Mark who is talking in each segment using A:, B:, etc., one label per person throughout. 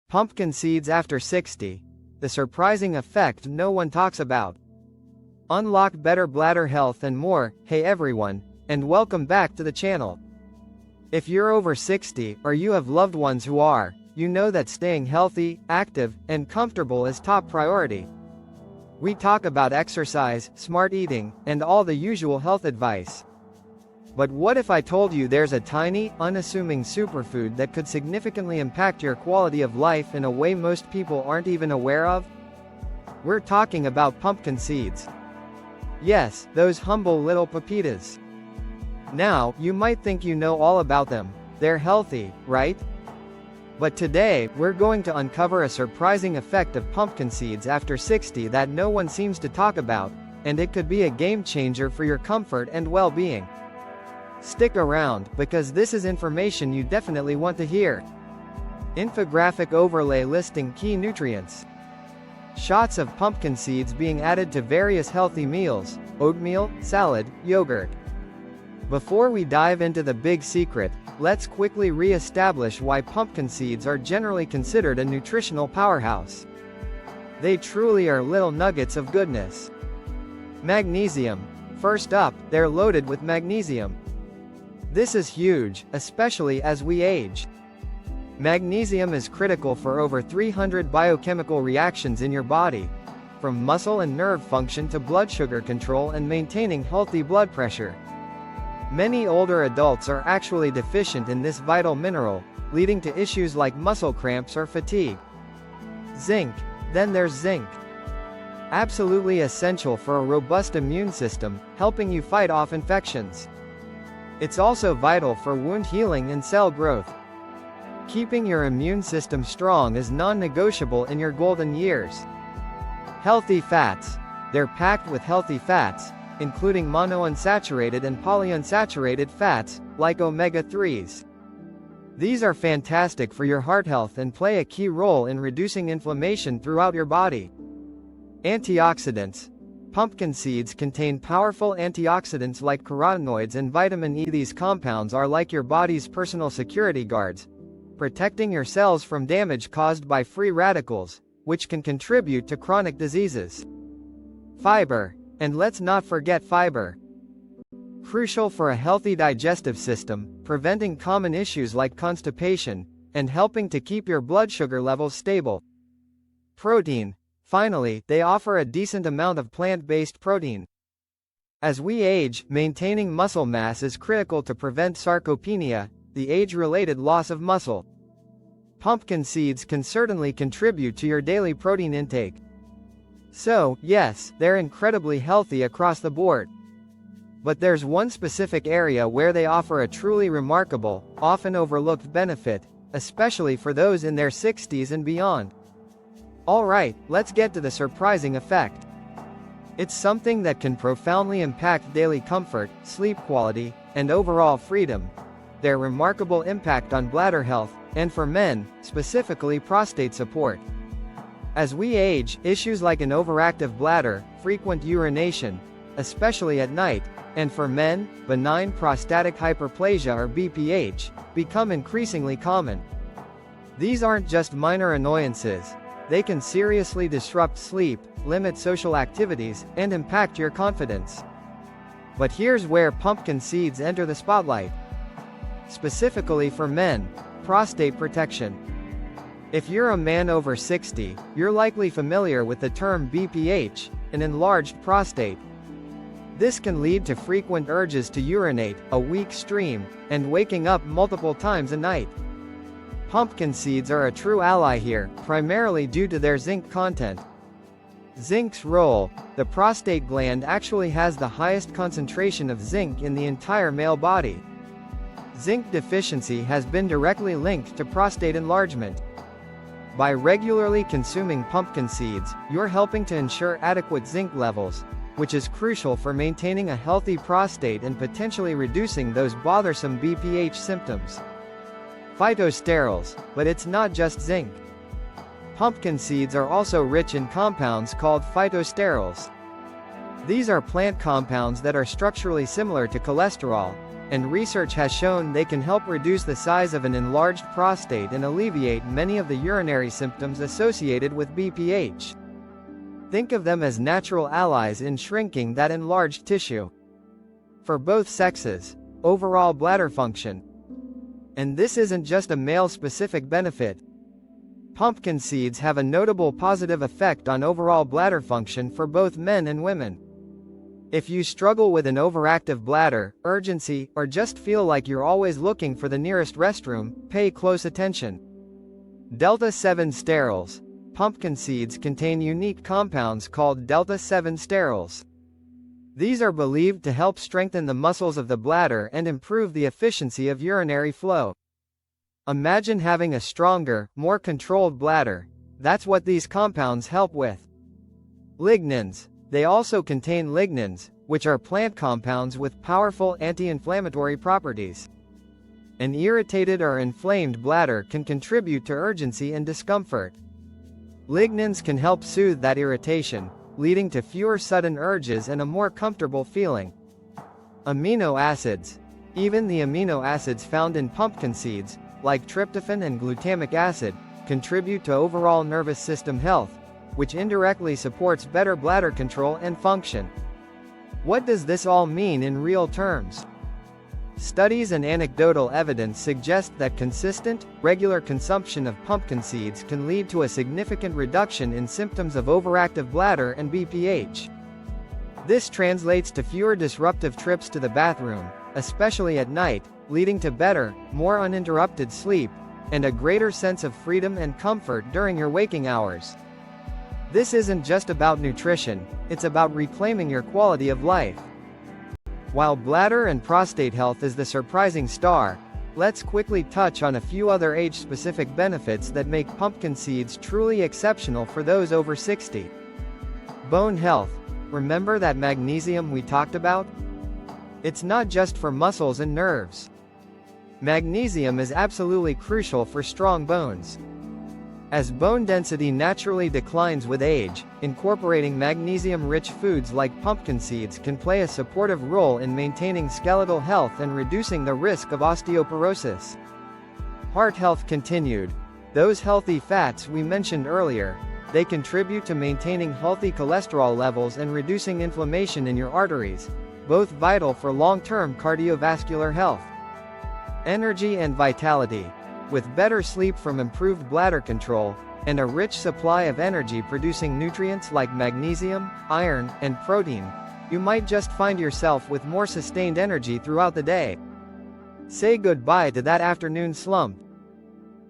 A: Pumpkin seeds after 60. The surprising effect no one talks about. Unlock better bladder health and more. Hey everyone, and welcome back to the channel. If you're over 60, or you have loved ones who are, you know that staying healthy, active, and comfortable is top priority. We talk about exercise, smart eating, and all the usual health advice. But what if I told you there's a tiny, unassuming superfood that could significantly impact your quality of life in a way most people aren't even aware of? We're talking about pumpkin seeds. Yes, those humble little pepitas. Now, you might think you know all about them. They're healthy, right? But today, we're going to uncover a surprising effect of pumpkin seeds after 60 that no one seems to talk about, and it could be a game changer for your comfort and well-being. Stick around, because this is information you definitely want to hear. Infographic overlay listing key nutrients. Shots of pumpkin seeds being added to various healthy meals: oatmeal, salad, yogurt. Before we dive into the big secret, let's quickly re-establish why pumpkin seeds are generally considered a nutritional powerhouse. They truly are little nuggets of goodness. Magnesium. First up, they're loaded with magnesium. This is huge, especially as we age. Magnesium is critical for over 300 biochemical reactions in your body, from muscle and nerve function to blood sugar control and maintaining healthy blood pressure. Many older adults are actually deficient in this vital mineral, leading to issues like muscle cramps or fatigue. Zinc. Then there's zinc. Absolutely essential for a robust immune system, helping you fight off infections. It's also vital for wound healing and cell growth. Keeping your immune system strong is non-negotiable in your golden years. Healthy fats. They're packed with healthy fats, including monounsaturated and polyunsaturated fats, like omega-3s. These are fantastic for your heart health and play a key role in reducing inflammation throughout your body. Antioxidants. Pumpkin seeds contain powerful antioxidants like carotenoids and vitamin E. These compounds are like your body's personal security guards, protecting your cells from damage caused by free radicals, which can contribute to chronic diseases. Fiber. And let's not forget fiber. Crucial for a healthy digestive system, preventing common issues like constipation, and helping to keep your blood sugar levels stable. Protein. Finally, they offer a decent amount of plant-based protein. As we age, maintaining muscle mass is critical to prevent sarcopenia, the age-related loss of muscle. Pumpkin seeds can certainly contribute to your daily protein intake. So, yes, they're incredibly healthy across the board. But there's one specific area where they offer a truly remarkable, often overlooked benefit, especially for those in their 60s and beyond. Alright, let's get to the surprising effect. It's something that can profoundly impact daily comfort, sleep quality, and overall freedom. Their remarkable impact on bladder health, and for men, specifically prostate support. As we age, issues like an overactive bladder, frequent urination, especially at night, and for men, benign prostatic hyperplasia or BPH, become increasingly common. These aren't just minor annoyances. They can seriously disrupt sleep, limit social activities, and impact your confidence. But here's where pumpkin seeds enter the spotlight. Specifically for men, prostate protection. If you're a man over 60, you're likely familiar with the term BPH, an enlarged prostate. This can lead to frequent urges to urinate, a weak stream, and waking up multiple times a night. Pumpkin seeds are a true ally here, primarily due to their zinc content. Zinc's role. The prostate gland actually has the highest concentration of zinc in the entire male body. Zinc deficiency has been directly linked to prostate enlargement. By regularly consuming pumpkin seeds, you're helping to ensure adequate zinc levels, which is crucial for maintaining a healthy prostate and potentially reducing those bothersome BPH symptoms. Phytosterols, but it's not just zinc. Pumpkin seeds are also rich in compounds called phytosterols. These are plant compounds that are structurally similar to cholesterol, and research has shown they can help reduce the size of an enlarged prostate and alleviate many of the urinary symptoms associated with BPH. Think of them as natural allies in shrinking that enlarged tissue. For both sexes, overall bladder function. And this isn't just a male-specific benefit. Pumpkin seeds have a notable positive effect on overall bladder function for both men and women. If you struggle with an overactive bladder, urgency, or just feel like you're always looking for the nearest restroom, pay close attention. Delta-7 sterols. Pumpkin seeds contain unique compounds called delta-7 sterols. These are believed to help strengthen the muscles of the bladder and improve the efficiency of urinary flow. Imagine having a stronger, more controlled bladder. That's what these compounds help with. Lignans. They also contain lignans, which are plant compounds with powerful anti-inflammatory properties. An irritated or inflamed bladder can contribute to urgency and discomfort. Lignans can help soothe that irritation, leading to fewer sudden urges and a more comfortable feeling. Amino acids. Even the amino acids found in pumpkin seeds, like tryptophan and glutamic acid, contribute to overall nervous system health, which indirectly supports better bladder control and function. What does this all mean in real terms? Studies and anecdotal evidence suggest that consistent, regular consumption of pumpkin seeds can lead to a significant reduction in symptoms of overactive bladder and BPH. This translates to fewer disruptive trips to the bathroom, especially at night, leading to better, more uninterrupted sleep, and a greater sense of freedom and comfort during your waking hours. This isn't just about nutrition, it's about reclaiming your quality of life. While bladder and prostate health is the surprising star, let's quickly touch on a few other age-specific benefits that make pumpkin seeds truly exceptional for those over 60. Bone health. Remember that magnesium we talked about? It's not just for muscles and nerves. Magnesium is absolutely crucial for strong bones. As bone density naturally declines with age, incorporating magnesium-rich foods like pumpkin seeds can play a supportive role in maintaining skeletal health and reducing the risk of osteoporosis. Heart health continued. Those healthy fats we mentioned earlier, they contribute to maintaining healthy cholesterol levels and reducing inflammation in your arteries, both vital for long-term cardiovascular health. Energy and vitality. With better sleep from improved bladder control, and a rich supply of energy-producing nutrients like magnesium, iron, and protein, you might just find yourself with more sustained energy throughout the day. Say goodbye to that afternoon slump.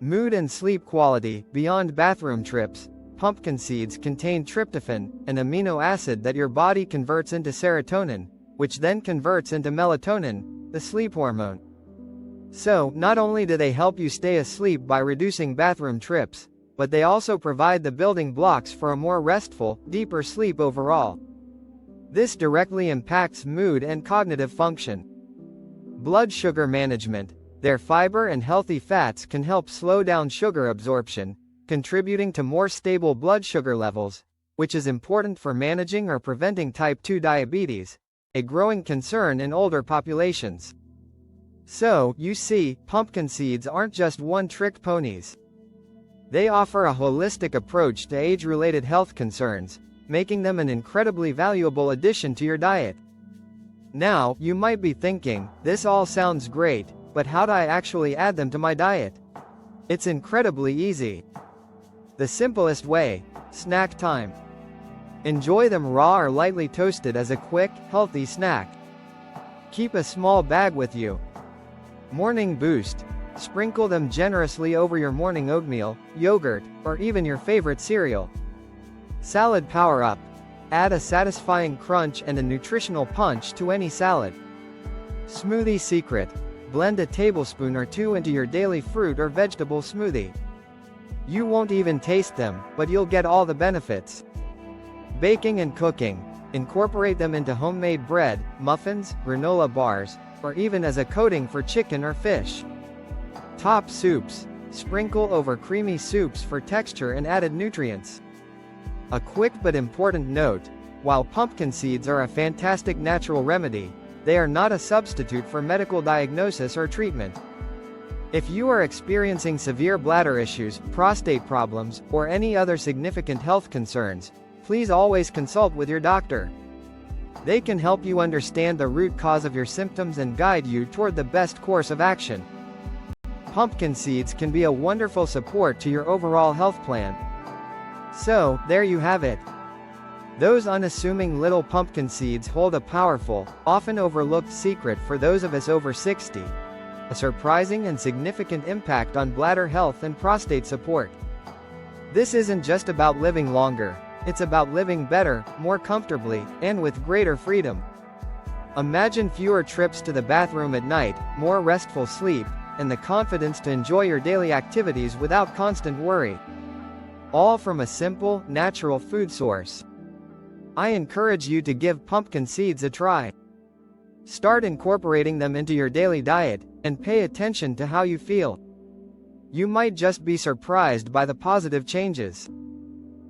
A: Mood and sleep quality. Beyond bathroom trips, pumpkin seeds contain tryptophan, an amino acid that your body converts into serotonin, which then converts into melatonin, the sleep hormone. So, not only do they help you stay asleep by reducing bathroom trips, but they also provide the building blocks for a more restful, deeper sleep overall. This directly impacts mood and cognitive function. Blood sugar management. Their fiber and healthy fats can help slow down sugar absorption, contributing to more stable blood sugar levels, which is important for managing or preventing type 2 diabetes, a growing concern in older populations. So, you see, pumpkin seeds aren't just one-trick ponies. They offer a holistic approach to age-related health concerns, making them an incredibly valuable addition to your diet. Now, you might be thinking, this all sounds great, but how do I actually add them to my diet? It's incredibly easy. The simplest way: snack time. Enjoy them raw or lightly toasted as a quick, healthy snack. Keep a small bag with you. Morning boost. Sprinkle them generously over your morning oatmeal, yogurt, or even your favorite cereal. Salad power-up. Add a satisfying crunch and a nutritional punch to any salad. Smoothie secret. Blend a tablespoon or two into your daily fruit or vegetable smoothie. You won't even taste them, but you'll get all the benefits. Baking and cooking. Incorporate them into homemade bread, muffins, granola bars, or even as a coating for chicken or fish. Top soups. Sprinkle over creamy soups for texture and added nutrients. A quick but important note: while pumpkin seeds are a fantastic natural remedy, They are not a substitute for medical diagnosis or treatment. If you are experiencing severe bladder issues, prostate problems, or any other significant health concerns, please always consult with your doctor. They can help you understand the root cause of your symptoms and guide you toward the best course of action. Pumpkin seeds can be a wonderful support to your overall health plan. So, there you have it. Those unassuming little pumpkin seeds hold a powerful, often overlooked secret for those of us over 60. A surprising and significant impact on bladder health and prostate support. This isn't just about living longer, it's about living better, more comfortably, and with greater freedom. Imagine fewer trips to the bathroom at night, more restful sleep, and the confidence to enjoy your daily activities without constant worry. All from a simple, natural food source. I encourage you to give pumpkin seeds a try. Start incorporating them into your daily diet, and pay attention to how you feel. You might just be surprised by the positive changes.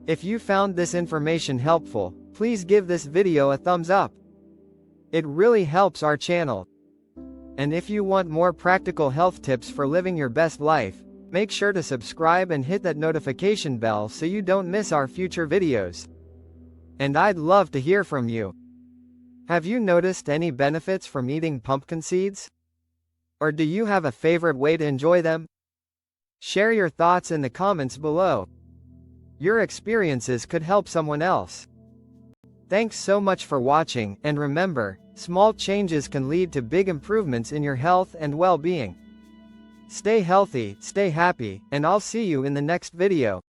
A: If you found this information helpful, please give this video a thumbs up. It really helps our channel. And if you want more practical health tips for living your best life, make sure to subscribe and hit that notification bell so you don't miss our future videos. And I'd love to hear from you. Have you noticed any benefits from eating pumpkin seeds? Or do you have a favorite way to enjoy them? Share your thoughts in the comments below. Your experiences could help someone else. Thanks so much for watching, and remember, small changes can lead to big improvements in your health and well-being. Stay healthy, stay happy, and I'll see you in the next video.